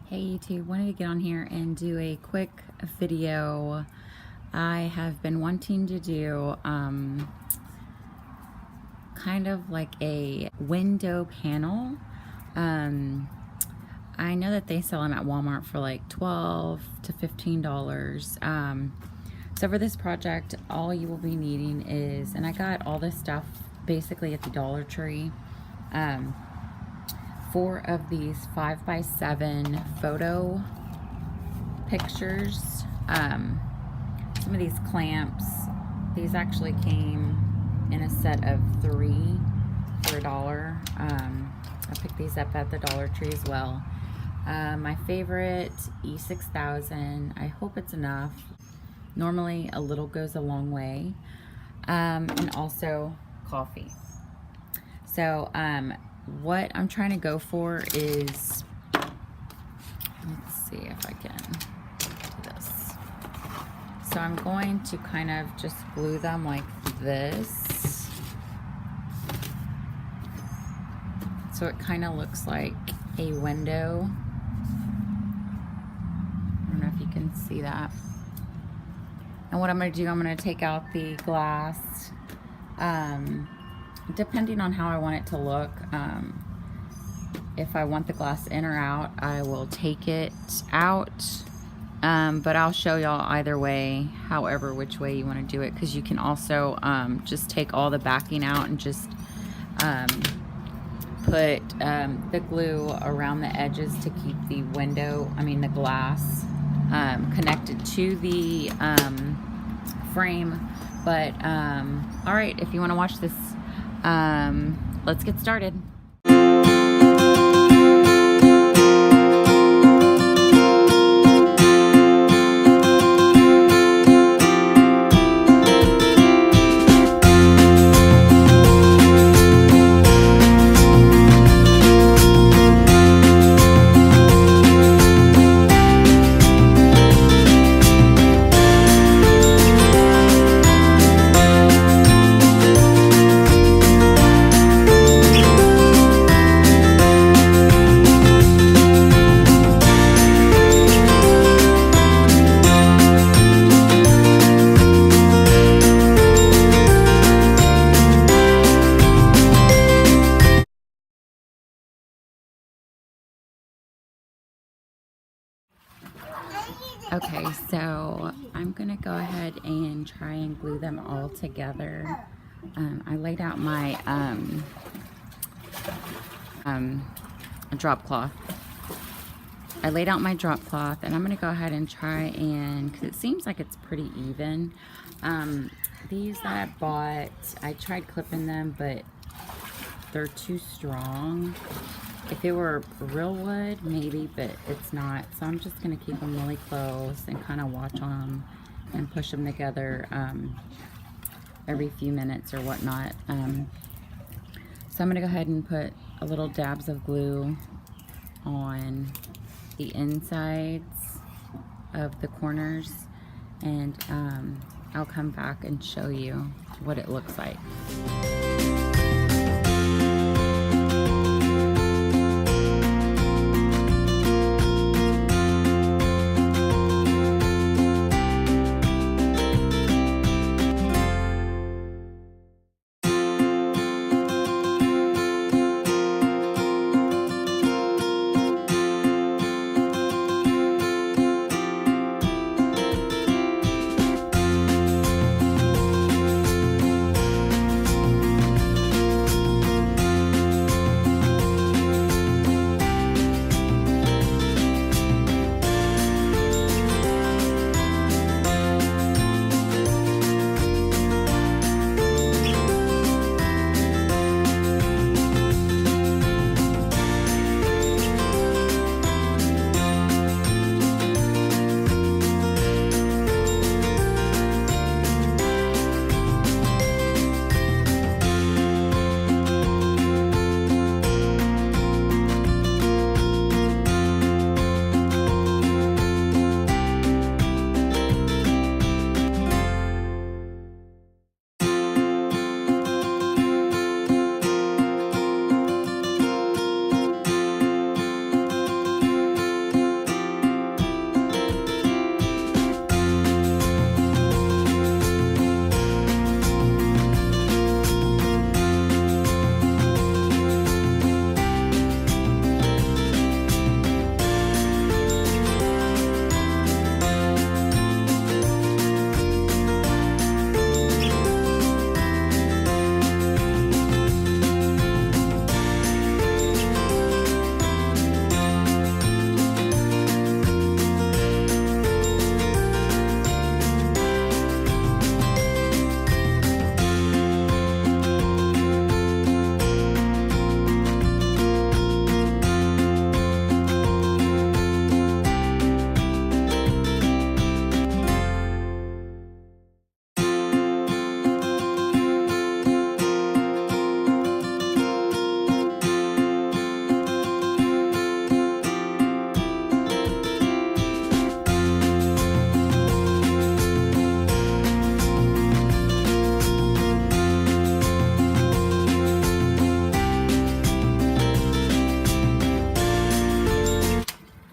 Hey YouTube, wanted to get on here and do a quick video. I have been wanting to do kind of like a window panel. I know that they sell them at Walmart for like $12 to $15. So for this project, all you will be needing is, and I got all this stuff basically at the Dollar Tree. 4 of these 5x7 photo pictures. Some of these clamps, these actually came in a set of 3 for $1. I picked these up at the Dollar Tree as well. My favorite, E6000. I hope it's enough. Normally a little goes a long way. And also coffee. So what I'm trying to go for is, let's see if I can do this. So I'm going to kind of just glue them like this. So it kind of looks like a window. I don't know if you can see that. And what I'm going to do, I'm going to take out the glass. Depending on how I want it to look, if I want the glass in or out, I will take it out, but I'll show y'all either way, however which way you want to do it, because you can also just take all the backing out and just put the glue around the edges to keep the the glass connected to the frame. But all right, if you want to watch this, let's get started. Okay, so I'm gonna go ahead and try and glue them all together. I laid out my drop cloth. I laid out my drop cloth, and I'm gonna go ahead and try and, because it seems like it's pretty even. These that I bought, I tried clipping them, but they're too strong. If it were real wood, maybe, but it's not. So I'm just going to keep them really close and kind of watch them and push them together every few minutes or whatnot. So I'm going to go ahead and put a little dabs of glue on the insides of the corners, and I'll come back and show you what it looks like.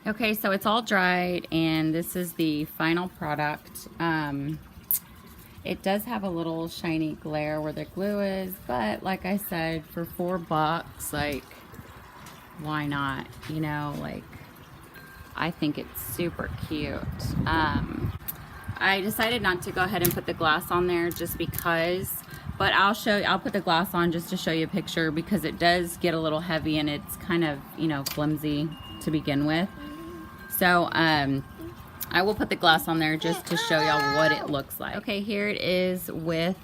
Okay, so it's all dried, and this is the final product. It does have a little shiny glare where the glue is, but like I said, for $4, like, why not? You know, like, I think it's super cute. I decided not to go ahead and put the glass on there just because, but I'll put the glass on just to show you a picture, because it does get a little heavy and it's kind of, you know, flimsy to begin with. So, I will put the glass on there just to show y'all what it looks like. Okay, here it is with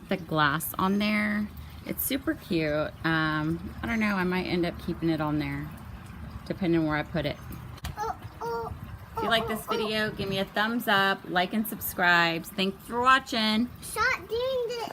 the glass on there. It's super cute. I don't know, I might end up keeping it on there, depending on where I put it. If you like this video, give me a thumbs up, like and subscribe. Thanks for watching. Stop doing this.